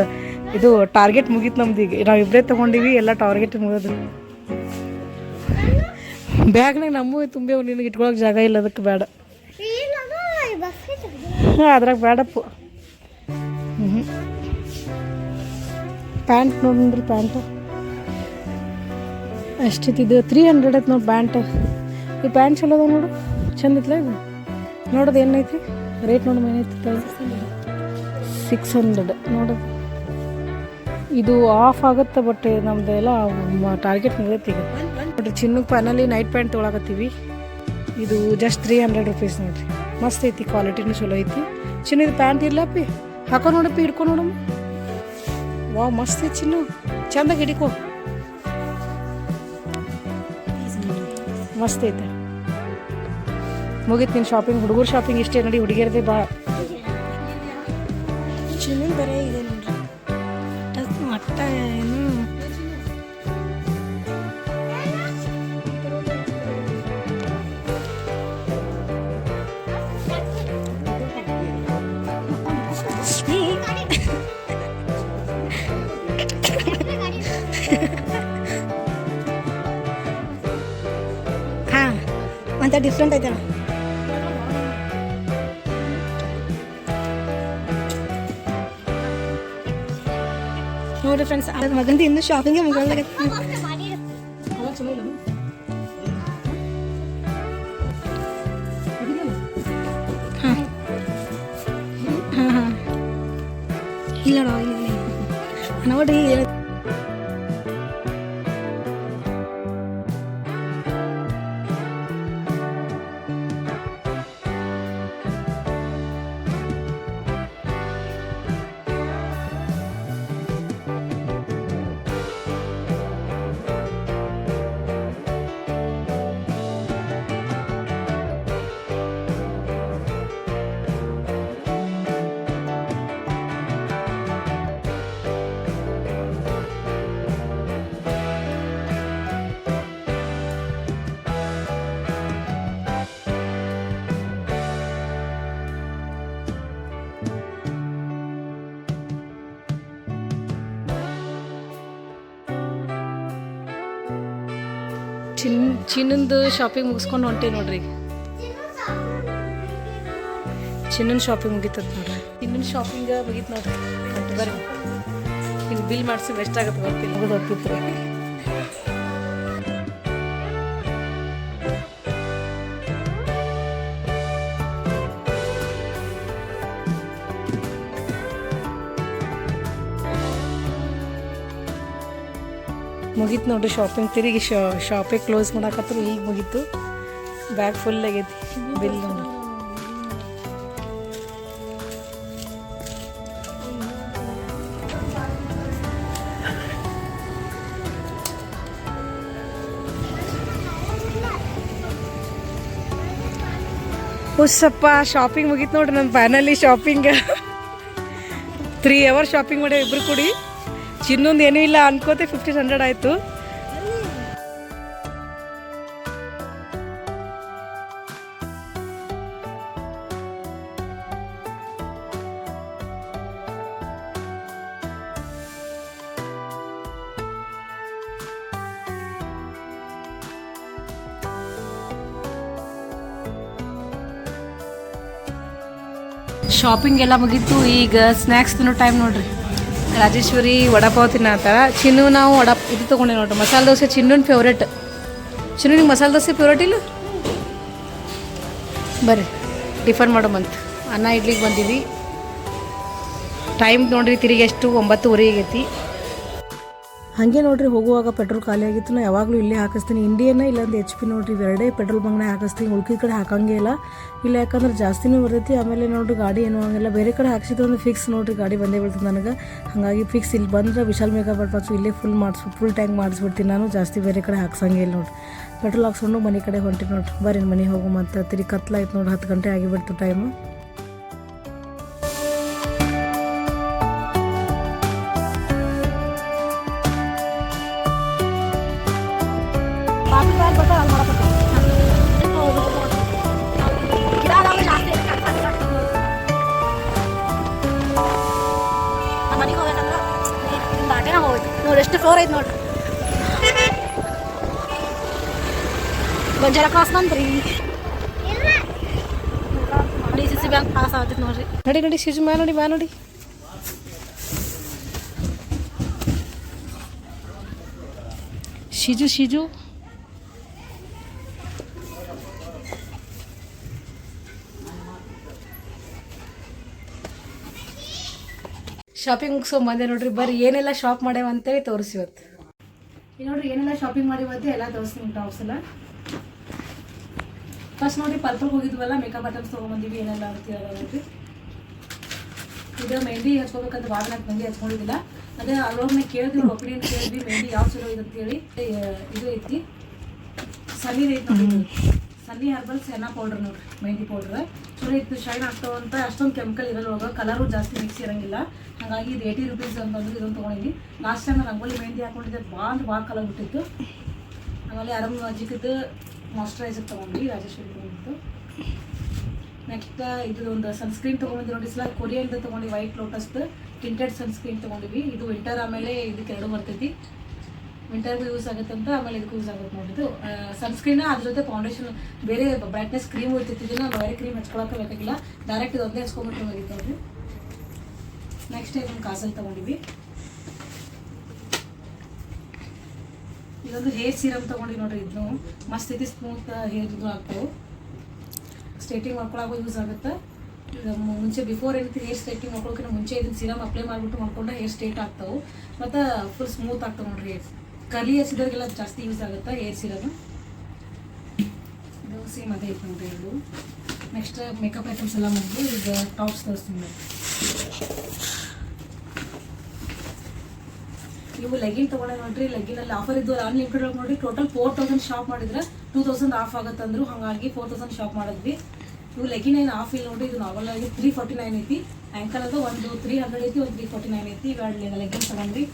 ಇದು ಟಾರ್ಗೆಟ್ ಮುಗೀತು ನಮ್ದು. ಈಗ ನಾವು ಇಬ್ಬರೇ ತೊಗೊಂಡಿವಿ, ಎಲ್ಲ ಟಾರ್ಗೆಟ್ ಮುಗಿದ್ರು. ಬ್ಯಾಗ್ನಾಗ ನಮ್ಮೂ ತುಂಬೇವು, ನಿನಗೆ ಇಟ್ಕೊಳಕ್ಕೆ ಜಾಗ ಇಲ್ಲ, ಅದಕ್ಕೆ ಬೇಡ. ಹಾಂ, ಅದ್ರಾಗ ಬೇಡಪ್ಪು. ಪ್ಯಾಂಟ್ ನೋಡ್ರಿ, ಪ್ಯಾಂಟು ಅಷ್ಟಿತ್ತು. ಇದು 300 ಐತೆ ನೋಡಿ ಪ್ಯಾಂಟ್. ಈ ಪ್ಯಾಂಟ್ ಚಲೋ ಅದ ನೋಡು, ಚಂದ ಇತ್ತಲ್ಲ ಇದು. ನೋಡೋದು ಏನೈತಿ ರೇಟ್ ನೋಡು ಏನೈತಿ 600 ನೋಡೋದು. ಇದು ಆಫ್ ಆಗುತ್ತೆ ಬಟ್ ನಮ್ದು ಎಲ್ಲ ಟಾರ್ಗೆಟ್ ಮುಗಿದೈತಿ ಈಗ. ನೋಡಿರಿ ಚಿನ್ನಕ್ಕೆ ಫೈನಲಿ ನೈಟ್ ಪ್ಯಾಂಟ್ ತೊಗೊಳಕತ್ತೀವಿ. ಇದು ಜಸ್ಟ್ 300 ರುಪೀಸ್ ನೋಡಿರಿ. ಮಸ್ತ್ ಐತಿ, ಕ್ವಾಲಿಟಿನೂ ಚಲೋ ಐತಿ. ಚಿನ್ನದು ಪ್ಯಾಂಟ್ ಇಲ್ಲಪ್ಪಿ, ಹಾಕೋ ನೋಡಪ್ಪಿ, ಹಿಡ್ಕೊ ನೋಡಮ್ಮ. ವಾವ್ ಮಸ್ತ್ ಐತಿ ಚಿನ್ನು, ಚಂದಾಗಿ ಹಿಡಿಕೋ, ಮಸ್ತ್ ಐತೆ. ಮುಗಿತು ನಿನ್ನ ಶಾಪಿಂಗ್. ಹುಡುಗರು ಶಾಪಿಂಗ್ ಇಷ್ಟೇ ನೋಡಿ, ಹುಡುಗಿಯರದೇ ಭಾಳ. ಚಿನ್ನದ ಬರೀ ಇದೆ ನೋಡ್ರಿ, ಮಟ್ಟ ಏನು ಹಾಂ ಅಂತ ಡಿಫ್ರೆಂಟ್ ಐತೆ ನೋಡಿ ಫ್ರೆಂಡ್ಸ್. ಅದ್ರ ಮಗಂದು ಇನ್ನೂ ಶಾಪಿಂಗೇ ಮುಗಿದಾಗತ್ತೆ. ಹಾಂ ಹಾಂ ಹಾಂ ಇಲ್ಲ ನೋಡಿ ಚಿನ್ನಂದು ಶಾಪಿಂಗ್ ಮುಗಿಸ್ಕೊಂಡು ಹೊಂಟೀವಿ ನೋಡ್ರಿ. ಚಿನ್ನನ ಶಾಪಿಂಗ್ ಮುಗೀತದ ನೋಡ್ರಿ. ಚಿನ್ನನ ಶಾಪಿಂಗ್ ಮುಗೀತು ನೋಡ್ರಿ. ಬರ್ರಿ ಇನ್ನು ಬಿಲ್ ಮಾಡಿಸಿ ಎಷ್ಟಾಗತ್ತೆ ಗೊತ್ತಿಲ್ಲ, ಮುಗಿದು ಹೋಗ್ತಿತ್ತು. ಮುಗೀತು ನೋಡ್ರಿ ಶಾಪಿಂಗ್. ತಿರುಗಿ ಶಾಪೇ ಕ್ಲೋಸ್ ಮಾಡಾಕತ್ರು. ಈಗ ಮುಗೀತು, ಬ್ಯಾಗ್ ಫುಲ್ ಆಗೈತಿ. ಬಿಲ್ ನೋಡಿ. ಹುಸ್ಸಪ್ಪ ಶಾಪಿಂಗ್ ಮುಗೀತು ನೋಡ್ರಿ. ನನ್ನ ಫೈನಲಿ ಶಾಪಿಂಗ್ 3 hours ಶಾಪಿಂಗ್ ಮಾಡಿ ಇಬ್ರು ಕೂಡಿ. ಚಿನ್ನೊಂದು ಏನೂ ಇಲ್ಲ ಅನ್ಕೋತೆ 1500 ಆಯಿತು. ಶಾಪಿಂಗ್ ಎಲ್ಲ ಮುಗೀತು. ಈಗ ಸ್ನ್ಯಾಕ್ಸ್ ತಿನ್ನೋ ಟೈಮ್ ನೋಡ್ರಿ. ರಾಜೇಶ್ವರಿ ವಡಾಪಾವ್ ತಿನ್ನತ್ತಾರ. ಚಿನ್ನು ನಾವು ಇದು ತೊಗೊಂಡೆ ನೋಡ್ರಿ, ಮಸಾಲೆ ದೋಸೆ. ಚಿನ್ನೂನ್ ಫೇವ್ರೇಟ್. ಚಿನ್ನು ನಿಂಗೆ ಮಸಾಲೆ ದೋಸೆ ಫೇವ್ರೇಟ್ ಇಲ್ಲ? ಬರ್ರಿ ಟಿಫನ್ ಮಾಡೋ ಬಂತು. ಅನ್ನ ಇಡ್ಲಿಗೆ ಬಂದಿದ್ವಿ. ಟೈಮ್ ನೋಡ್ರಿ ತಿರುಗಿ ಎಷ್ಟು 9:30 ಆಗೈತಿ. ಹಾಗೆ ನೋಡ್ರಿ ಹೋಗುವಾಗ ಪೆಟ್ರೋಲ್ ಖಾಲಿ ಆಗಿತ್ತು. ನಾನು ಯಾವಾಗಲೂ ಇಲ್ಲೇ ಹಾಕಿಸ್ತೀನಿ, ಇಂಡಿಯನ್ನ ಇಲ್ಲಾಂದ್ರೆ HP ನೋಡ್ರಿ. ಇವೆರಡೇ ಪೆಟ್ರೋಲ್ ಬಂಕ್ನ ಹಾಕಿಸ್ತೀನಿ, ಉಳ್ಕಿದ ಕಡೆ ಹಾಕಂಗೇ ಇಲ್ಲ. ಇಲ್ಲ ಯಾಕಂದ್ರೆ ಜಾಸ್ತಿನೂ ಬರ್ತೈತಿ. ಆಮೇಲೆ ನೋಡ್ರಿ ಗಾಡಿ ಏನೋ ಹಂಗೆಲ್ಲ ಬೇರೆ ಕಡೆ ಹಾಕ್ಸಿದ್ರು ಅಂದ್ರೆ ಫಿಕ್ಸ್ ನೋಡ್ರಿ ಗಾಡಿ ಬಂದೇ ಬೀಳ್ತದೆ ನನಗೆ. ಹಾಗಾಗಿ ಫಿಕ್ಸ್ ಇಲ್ಲಿ ಬಂದ್ರೆ ವಿಶಾಲ್ ಮೆಗಾ ಪರ್ಪಸ್ ಇಲ್ಲೇ ಫುಲ್ ಟ್ಯಾಂಕ್ ಮಾಡಿಸ್ಬಿಡ್ತೀನಿ ನಾನು. ಜಾಸ್ತಿ ಬೇರೆ ಕಡೆ ಹಾಕ್ಸಂಗೆ ಇಲ್ಲ ನೋಡ್ರಿ. ಪೆಟ್ರೋಲ್ ಹಾಕ್ಸ್ಕೊಂಡು ಮನೆ ಕಡೆ ಹೊಂಟಿವಿ ನೋಡ್ರಿ. ಬರ್ರಿ ಮನೆಗೆ ಹೋಗು. ಮತ್ತು ತಿರುಗಿ ಕತ್ಲಾಯ್ತು ನೋಡ್ರಿ, 10 ಗಂಟೆ ಆಗಿಬಿಡ್ತು ಟೈಮು. ನೋಡಿ ಎಷ್ಟು ಫ್ಲೋರ್ ಐತೆ ನೋಡ್ರಿ. ಬಂಜಾರ ಕ್ರಾಸ್ ಬಂದ್ರಿ. DCC ಬ್ಯಾಂಕ್ ಪಾಸ್ ಆಗ್ತೈತೆ ನೋಡ್ರಿ. ನಡಿ ಶಿಜು ಮ್ಯಾ ನೋಡಿ. ಶಿಜು ಶಾಪಿಂಗ್ ಮುಗಿಸೋ ಬಂದೆ ನೋಡ್ರಿ. ಬರ್ರಿ ಏನೆಲ್ಲ ಶಾಪ್ ಮಾಡ್ಯಾವ ಅಂತೇಳಿ ತೋರಿಸಿ ಇವತ್ತು. ಈಗ ನೋಡ್ರಿ ಏನೆಲ್ಲ ಶಾಪಿಂಗ್ ಮಾಡಿವತ್ತೆ ಎಲ್ಲ ತೋರಿಸ್ತೀನಿ ಟಾಪ್ಸ್ ಎಲ್ಲ. ಫಸ್ಟ್ ನೋಡ್ರಿ ಪರ್ಪಲ್ ಹೋಗಿದ್ವಲ್ಲ, ಮೇಕಪ್ ಐಟಮ್ಸ್ ತೊಗೊಂಬಂದಿವಿ ಏನೆಲ್ಲ ಅಂತ ನೋಡ್ರಿ. ಇದು ಮೆಹಂದಿ ಹಚ್ಕೋಬೇಕಂತ ಭಾಳ ಮೆಹಂದಿ ಹಚ್ಕೊಂಡಿದ್ದಿಲ್ಲ. ಅದೇ ಅಲ್ಲೋಗ್ನ ಕೇಳಿದ್ವಿ, ಒಪಿನಿಯನ್ ಕೇಳಿದ್ವಿ ಮೆಹಂದಿ ಯಾವ ಚಲೋ ಇದೆ ಅಂತೇಳಿ. ಇದು ಐತಿ ಸನ್ನಿದು ಐತಿ ನೋಡ್ರಿ, ಸನ್ನಿ ಹರ್ಬಲ್ ಸೆನಾ ಪೌಡ್ರ್ ನೋಡ್ರಿ, ಮೆಹಂದಿ ಪೌಡ್ರ್ ಚಲೋ ಇತ್ತು. ಶೈನ್ ಆಗ್ತಾವಂತ ಅಷ್ಟೊಂದು ಕೆಮಿಕಲ್ ಇರಲ್ಲ ಒಳಗೆ, ಕಲರು ಜಾಸ್ತಿ ಮಿಕ್ಸ್ ಇರೋಂಗಿಲ್ಲ. ಹಾಗಾಗಿ ಇದು 80 ರೂಪೀಸ್ ಅಂತಂದ್ರೆ ಇದನ್ನು ತೊಗೊಂಡಿದ್ವಿ. ಲಾಸ್ಟ್ ಟೈಮ್ ರಂಗೋಲಿ ಮೆಹಂದಿ ಹಾಕೊಂಡಿದ್ದೆ, ಭಾಳ ಕಲರ್ ಬಿಟ್ಟಿತ್ತು. ಆಮೇಲೆ ಅರಮ್ ಮ್ಯಾಜಿಕ್ದು ಮಾಯ್ಶ್ಚರೈಸರ್ ತೊಗೊಂಡ್ವಿ, ರಾಜೇಶ್ವರಿ ತೊಗೊಂಡಿತ್ತು. ನೆಕ್ಸ್ಟ್ ಇದು ಒಂದು ಸನ್ಸ್ಕ್ರೀನ್ ತೊಗೊಂಡಿದ್ವಿ ನೋಡಿ, ಸಲ ಕೊರಿಯನ್ದು ತೊಗೊಂಡು ವೈಟ್ ಲೋಟಸ್ದು ಟಿಂಟೆಡ್ ಸನ್ಸ್ಕ್ರೀನ್ ತೊಗೊಂಡಿವಿ. ಇದು ವಿಂಟರ್, ಆಮೇಲೆ ಇದಕ್ಕೆ ಎರಡು ಬರ್ತೈತಿ, ವಿಂಟರ್ಗೂ ಯೂಸ್ ಆಗುತ್ತೆ ಅಂತ, ಆಮೇಲೆ ಇದಕ್ಕೂ ಯೂಸ್ ಆಗುತ್ತೆ ನೋಡಿದ್ದು ಸನ್ಸ್ಕ್ರೀನ್. ಅದ್ರ ಜೊತೆ ಫೌಂಡೇಶನ್ ಬೇರೆ ಬ್ರೈಟ್ನೆಸ್ ಕ್ರೀಮ್ ಇರ್ತಿತ್ತು, ಇದನ್ನ ಬೇರೆ ಕ್ರೀಮ್ ಹಚ್ಕೊಳಕ್ಕೆ ಬೇಕಾಗಿಲ್ಲ, ಡೈರೆಕ್ಟ್ ಇದೊಂದೇ ಹಚ್ಕೊಂಡ್ಬಿಟ್ಟು ಹೋಗಿತ್ತು ನೋಡ್ರಿ. ನೆಕ್ಸ್ಟ್ ಇದೊಂದು ಕಾಜಲ್ ತೊಗೊಂಡಿವಿ. ಇದೊಂದು ಹೇರ್ ಸೀರಮ್ ತೊಗೊಂಡಿವಿ ನೋಡ್ರಿ, ಇದನ್ನು ಮಸ್ತ್ ಐತಿ, ಸ್ಮೂತ್ ಹೇರ್ ಇದು ಆಗ್ತಾವೆ, ಸ್ಟ್ರೇಟಿಂಗ್ ಮಾಡ್ಕೊಳಕ್ಕೂ ಯೂಸ್ ಆಗುತ್ತೆ. ಮುಂಚೆ ಬಿಫೋರ್ ಏನೈತಿ ಹೇರ್ ಸ್ಟ್ರೇಟಿಂಗ್ ಮಾಡ್ಕೊಳಕ್ಕಿಂತ ಮುಂಚೆ ಇದನ್ನ ಸೀರಮ್ ಅಪ್ಲೈ ಮಾಡಿಬಿಟ್ಟು ಮಾಡ್ಕೊಂಡ್ರೆ ಹೇರ್ ಸ್ಟ್ರೇಟ್ ಆಗ್ತಾವೆ ಮತ್ತು ಫುಲ್ ಸ್ಮೂತ್ ಆಗ್ತಾವೆ ನೋಡ್ರಿ. ಕರ್ಲಿ ಹಸಿದವ್ರಿಗೆಲ್ಲ ಜಾಸ್ತಿ ಯೂಸ್ ಆಗುತ್ತೆ ಹೇರ್ ಸೀರಮ್. ಇದು ಸೇಮ್ ಅದೇ ಐತೆ ನೋಡ್ರಿ ಇದು. ನೆಕ್ಸ್ಟ್ ಮೇಕಪ್ ಐಟಮ್ಸ್ ಎಲ್ಲ ಮಾಡಿ ಈಗ ಟಾಪ್ಸ್ ತೋರಿಸ್ತೀನಿ. ಇವು ಲೆಗಿನ್ ತೊಗೊಂಡೆ ನೋಡ್ರಿ, ಲೆಗಿನಲ್ಲಿ ಆಫರ್ ಇದ್ದು ಅನ್ಲಿಮಿಟೆಡ್ ಒಳಗೆ ನೋಡ್ರಿ. ಟೋಟಲ್ 4000 ಶಾಪ್ ಮಾಡಿದ್ರೆ 2000 ಆಫ್ ಆಗುತ್ತೆ ಅಂದರು, ಹಾಗಾಗಿ 4000 ಶಾಪ್ ಮಾಡಿದ್ವಿ. ಇವು ಲೆಗಿನ್ ಏನು ಆಫ್ ಇಲ್ಲ ನೋಡ್ರಿ, ಇದು ನಾರ್ಮಲ್ ಆಗಿ 349 ಐತಿ. ಆ್ಯಂಕಲ್ ಅದು ಒಂದು 300 ಐತಿ, ಒಂದು 349 ಐತಿ. ಇವೆರಡು ಲೆಗಿನ್ ತೊಗೊಂಡ್ರಿ.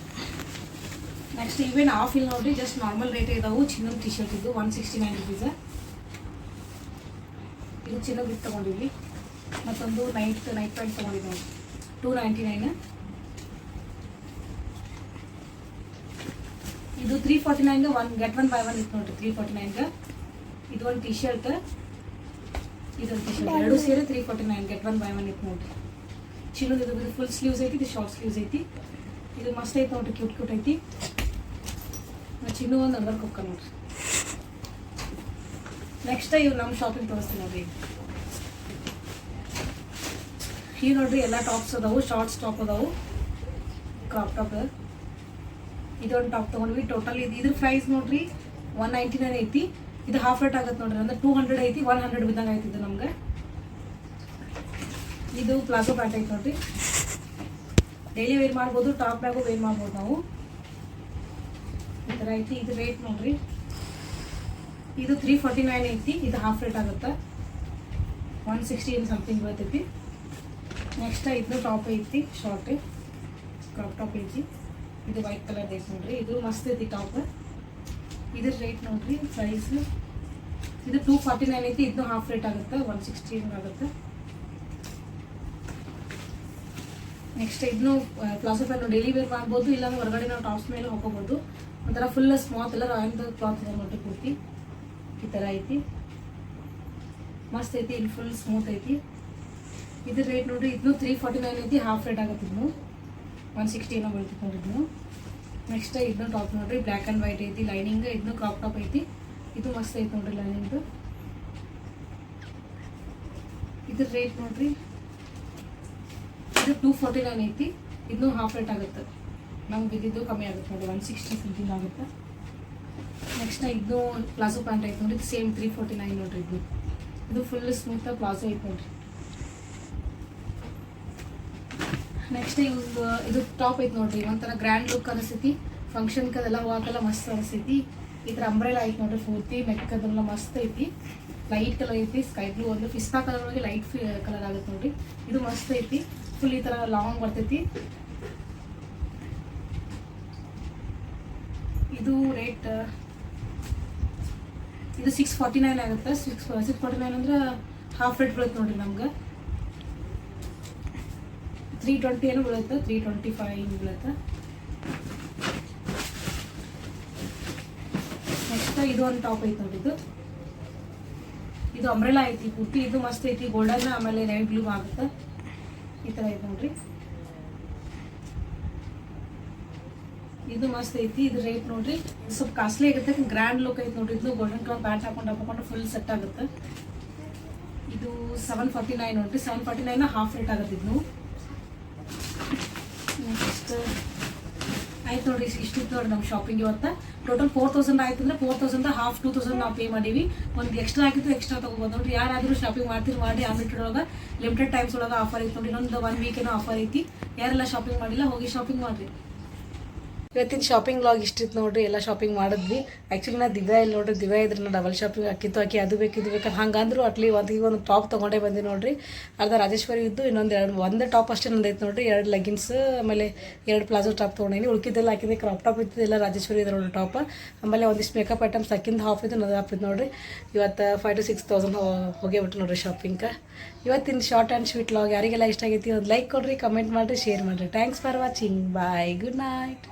ನೆಕ್ಸ್ಟ್ ಇವೇನು ಆಫ್ ಇಲ್ಲ ನೋಡ್ರಿ, ಜಸ್ಟ್ ನಾರ್ಮಲ್ ರೇಟ್ ಇದಾವೆ. ಚಿನ್ನದ ಟಿ ಶರ್ಟ್ ಇದು 169 ರುಪೀಸ್. ಇದು ಚಿನ್ನದ ಬಿಟ್ಟು ತೊಗೊಂಡಿವಿ. ಮತ್ತೊಂದು ನೈಟ್ ಪ್ಯಾಂಟ್ ತೊಗೊಂಡಿವಿ ನೋಡಿ, 299. ಇದು 349ಗೆ 1 get 1 buy 1 ಇತ್ತು ನೋಡ್ರಿ, 349ಗೆ. ಇದು ಒಂದು ಟಿ ಶರ್ಟ್, ಇದೊಂದು ಟಿ ಶರ್ಟ್, ಎರಡು ಸೇರಿ 349 get 1 buy 1 ಇತ್ತು ನೋಡ್ರಿ. ಚಿನ್ನದ ಇದು ಫುಲ್ ಸ್ಲೀವ್ಸ್ ಐತಿ, ಇದು ಶಾರ್ಟ್ ಸ್ಲೀವ್ಸ್ ಐತಿ. ಇದು ಮಸ್ತ್ ಐತೆ ನೋಡ್ರಿ, ಕ್ಯೂಟ್ ಐತಿ. ಚಿನ್ನು ಒಂದು ಅಂಡರ್ ಕೊಕ್ಕ ನೋಡ್ರಿ. ನೆಕ್ಸ್ಟ್ ಇವು ನಮ್ಮ ಶಾಪಿಂಗ್ ತೋರಿಸ್ತೀನಿ ನೋಡ್ರಿ. ಈಗ ನೋಡ್ರಿ ಎಲ್ಲ ಟಾಪ್ಸ್ ಅದಾವು, ಶಾರ್ಟ್ಸ್ ಟಾಪ್ ಅದಾವು, ಕ್ರಾಪ್ ಟಾಪ್. ಇದೊಂದು ಟಾಪ್ ತೊಗೊಂಡ್ವಿ. ಟೋಟಲ್ ಇದ್ರ ಪ್ರೈಸ್ ನೋಡ್ರಿ 199 ಐತಿ. ಇದು ಹಾಫ್ ರೇಟ್ ಆಗುತ್ತೆ ನೋಡ್ರಿ, ಅಂದ್ರೆ 200 ಐತಿ, 100 ಬಿದ್ದಂಗೆ ಆಯ್ತಿದ್ದು ನಮ್ಗೆ. ಇದು ಪ್ಲಾಜೋ ಪ್ಯಾಂಟ್ ಐತಿ ನೋಡ್ರಿ, ಡೈಲಿ ವೇರ್ ಮಾಡ್ಬೋದು, ಟಾಪ್ ಬ್ಯಾಗು ವೇರ್ ಮಾಡ್ಬೋದು ನಾವು. ಈ ಥರ ಐತಿ. ಇದು ರೇಟ್ ನೋಡ್ರಿ, ಇದು 349 ಐತಿ. ಇದು ಹಾಫ್ ರೇಟ್ ಆಗುತ್ತೆ, 160 ಸಮಥಿಂಗ್ ಬರ್ತೈತಿ. ನೆಕ್ಸ್ಟ್ ಇದು ಟಾಪ್ ಐತಿ, ಶಾರ್ಟ್ ಕ್ರಾಪ್ ಟಾಪ್ ಐತಿ. ಇದು ವೈಟ್ ಕಲರ್ ಐತಿ ನೋಡ್ರಿ, ಇದು ಮಸ್ತ್ ಐತಿ ಟಾಪ್. ಇದ್ರ ರೇಟ್ ನೋಡ್ರಿ ಪ್ರೈಸ್, ಇದು 249 ಐತಿ. ಇದನ್ನು ಹಾಫ್ ರೇಟ್ ಆಗುತ್ತೆ, 160 ಆಗುತ್ತೆ. ನೆಕ್ಸ್ಟ್ ಇದನ್ನು ಪ್ಲಾಜೋ ಪ್ಯಾಂಟ್ ಡೈಲಿ ವೇರ್ ಮಾಡ್ಬೋದು, ಇಲ್ಲಾಂದ್ರೆ ಹೊರಗಡೆ ನಾವು ಟಾಪ್ಸ್ ಮೇಲೆ ಹಾಕೋಬೋದು. ಒಂಥರ ಫುಲ್ ಸ್ಮಾತ್ ಎಲ್ಲ ರಾಯಲ್ ಕ್ಲಾತ್ ಇದೆ ನೋಡ್ರಿ, ಪೂರ್ತಿ ಈ ಥರ ಐತಿ, ಮಸ್ತ್ ಐತಿ. ಇಲ್ಲಿ ಫುಲ್ ಸ್ಮೂತ್ ಐತಿ. ಇದ್ರ ರೇಟ್ ನೋಡ್ರಿ, ಇದನ್ನು 349 ಐತಿ, ಹಾಫ್ ರೇಟ್ ಆಗುತ್ತೆ. ಇದನ್ನು 160 ಏನೋ ಬೀಳ್ತೈತೆ ನೋಡ್ರಿ ಇದನ್ನು. ನೆಕ್ಸ್ಟ್ ಇದನ್ನು ಟಾಪ್ ನೋಡ್ರಿ, ಬ್ಲ್ಯಾಕ್ ಆ್ಯಂಡ್ ವೈಟ್ ಐತಿ, ಲೈನಿಂಗ್. ಇದನ್ನು ಕ್ರಾಪ್ ಟಾಪ್ ಐತಿ, ಇದು ಮಸ್ತ್ ಐತಿ ನೋಡ್ರಿ ಲೈನಿಂಗ್ದು. ಇದ್ರ ರೇಟ್ ನೋಡ್ರಿ, ಇದು 249 ಐತಿ. ಇದನ್ನು ಹಾಫ್ ರೇಟ್ ಆಗುತ್ತೆ, ನಮ್ಗೆ ಬಿದ್ದಿದ್ದು ಕಮ್ಮಿ ಆಗುತ್ತೆ ನೋಡಿ, 160 ಸಮಥಿಂಗ್ ಆಗುತ್ತೆ. ನೆಕ್ಸ್ಟ್ ಇದು ಪ್ಲಾಜೋ ಪ್ಯಾಂಟ್ ಐತೆ ನೋಡ್ರಿ, ಇದು ಸೇಮ್ 349 ನೋಡ್ರಿ. ಇದು ಫುಲ್ ಸ್ಮೂತ್ ಪ್ಲಾಜೋ ಐತೆ ನೋಡ್ರಿ. ನೆಕ್ಸ್ಟ್ ಇದು ಟಾಪ್ ಐತೆ ನೋಡ್ರಿ, ಒಂಥರ ಗ್ರ್ಯಾಂಡ್ ಲುಕ್ ಅನಿಸ್ತೈತಿ, ಫಂಕ್ಷನ್ಗೆ ಅದೆಲ್ಲ ಹೋಗಕ್ಕೆಲ್ಲ ಮಸ್ತ್ ಅನಿಸ್ತೈತಿ. ಈ ಥರ ಅಂಬ್ರೆಲಾ ಐತೆ ನೋಡ್ರಿ, ಪೂರ್ತಿ ಮೆಕ್ಕದೆಲ್ಲ ಮಸ್ತ್ ಐತಿ. ಲೈಟ್ ಕಲರ್ ಐತಿ, ಸ್ಕೈ ಬ್ಲೂ ಒಂದು ಪಿಸ್ತಾ ಕಲರ್ ಒಳಗೆ ಲೈಟ್ ಕಲರ್ ಆಗುತ್ತೆ ನೋಡ್ರಿ. ಇದು ಮಸ್ತ್ ಐತಿ, ಫುಲ್ ಈ ಥರ ಲಾಂಗ್ ಬರ್ತೈತಿ. ಇದು ರೇಟ್ ಇದು 649 ಆಗುತ್ತೆ. 649 ಅಂದ್ರೆ ಹಾಫ್ ರೇಟ್ ಬೀಳುತ್ತೆ ನೋಡ್ರಿ ನಮ್ಗೆ. 320 ಏನೋ ಬೀಳುತ್ತೆ, 325 ಬೀಳುತ್ತೆ. ನೆಕ್ಸ್ಟ್ ಇದು ಒಂದು ಟಾಪ್ ಐತೆ ನೋಡಿದ್ದು, ಇದು ಅಂಬ್ರೆಲಾ ಐತಿ ಪೂರ್ತಿ. ಇದು ಮಸ್ತ್ ಐತಿ, ಗೋಲ್ಡನ್ ಆಮೇಲೆ ನೈಟ್ ಬ್ಲೂ ಆಗುತ್ತೆ, ಈ ಥರ ಐತೆ ನೋಡ್ರಿ. ಇದು ಮಸ್ತ್ ಐತಿ. ಇದು ರೇಟ್ ನೋಡ್ರಿ ಸ್ವಲ್ಪ ಕಾಸ್ಟ್ಲಿ ಆಗುತ್ತೆ, ಗ್ರ್ಯಾಂಡ್ ಲುಕ್ ಐತೆ ನೋಡ್ರಿ. ಇದು ಗೋಲ್ಡನ್ ಕಲರ್ ಪ್ಯಾಂಟ್ ಹಾಕೊಂಡು ಫುಲ್ ಸೆಟ್ ಆಗುತ್ತೆ. ಇದು 749 ನೋಡ್ರಿ, 749 ಹಾಫ್ ರೇಟ್ ಆಗುತ್ತೆ. ಇದು ನೆಕ್ಸ್ಟ್ ಆಯ್ತು ನೋಡಿರಿ, ಇಷ್ಟಿತ್ತು ನೋಡಿ ನಮ್ಮ ಶಾಪಿಂಗ್ ಇವತ್ತು. ಟೋಟಲ್ 4000 ಆಯ್ತು ಅಂದ್ರೆ 4000 ಹಾಫ್ 2000 ನಾವು ಪೇ ಮಾಡೀವಿ. ಒಂದು ಎಕ್ಸ್ಟ್ರಾ ಆಗಿತ್ತು, ಎಕ್ಸ್ಟ್ರಾ ತೊಗೋಬೋದು ನೋಡಿರಿ. ಯಾರಾದರೂ ಶಾಪಿಂಗ್ ಮಾಡ್ತೀರಿ ಮಾಡಿ. ಅನ್ಲಿಮಿಟೆಡ್ ಒಳಗೆ ಲಿಮಿಟೆಡ್ ಟೈಮ್ಸ್ ಒಳಗೆ ಆಫರ್ ಐತಿ ನೋಡಿ. ಇನ್ನೊಂದು 1 ವೀಕ್ ಏನೋ ಆಫರ್ ಐತಿ. ಯಾರೆಲ್ಲ ಶಾಪಿಂಗ್ ಮಾಡಿಲ್ಲ ಹೋಗಿ ಶಾಪಿಂಗ್ ಮಾಡಿರಿ. ಇವತ್ತಿನ ಶಾಪಿಂಗ್ ಲಾಗ್ ಇಷ್ಟಿತ್ತು ನೋಡ್ರಿ. ಎಲ್ಲ ಶಾಪಿಂಗ್ ಮಾಡಿದ್ವಿ. ಆ್ಯಕ್ಚುಲಿ ನಾ ದಿವ್ಯಾ ಇಲ್ಲಿ ನೋಡ್ರಿ, ದಿವ್ಯಾ ಇದ್ರೆ ನಾ ಡಬಲ್ ಶಾಪಿಂಗ್ ಹಾಕಿತ್ತು. ಆಕಿ ಅದು ಬೇಕು ಇದು ಬೇಕಂತ ಹಂಗಂದ್ರು ಅಟ್ಲಿ ಒಂದು ಟಾಪ್ ತೊಗೊಂಡೇ ಬಂದಿ ನೋಡ್ರಿ. ಅರ್ಧ ರಾಜೇಶ್ವರಿ ಇದ್ದು, ಒಂದು ಟಾಪ್ ಅಷ್ಟೇ ನಂದೈತೆ ನೋಡ್ರಿ. 2 ಲೆಗಿನ್ಸ್ ಆಮೇಲೆ 2 ಪ್ಲಾಜೋ ಟಾಪ್ ತೊಗೊಂಡೇನಿ. ಉಳ್ಕಿದ್ದೆಲ್ಲ ಹಾಕಿದೆ, ಕ್ರಾಪ್ ಟಾಪ್ ಇದ್ದಿದ್ದೆಲ್ಲ ರಾಜೇಶ್ವರಿ ಇದೆ ನೋಡ್ರಿ ಟಾಪ್. ಆಮೇಲೆ ಒಂದಿಷ್ಟು ಮೇಕಪ್ ಐಟಮ್ಸ್ ಹಾಕಿಂದ ಹಾಫ್ ಇದು ನದು ಹಾಫ್ ಇದು ನೋಡ್ರಿ. ಇವತ್ತು 5,000 to 6,000 ಹೋಗಿಬಿಟ್ಟು ನೋಡ್ರಿ ಶಾಪಿಂಗ್ಗೆ. ಇವತ್ತಿನ ಶಾರ್ಟ್ ಆ್ಯಂಡ್ ಸ್ವೀಟ್ ಲಾಗ್ ಯಾರಿಗೆಲ್ಲ ಇಷ್ಟ ಆಗೈತಿ ಒಂದು ಲೈಕ್ ಕೊಡ್ರಿ, ಕಮೆಂಟ್ ಮಾಡಿರಿ, ಶೇರ್ ಮಾಡಿರಿ. Thanks for watching. Bye, good night.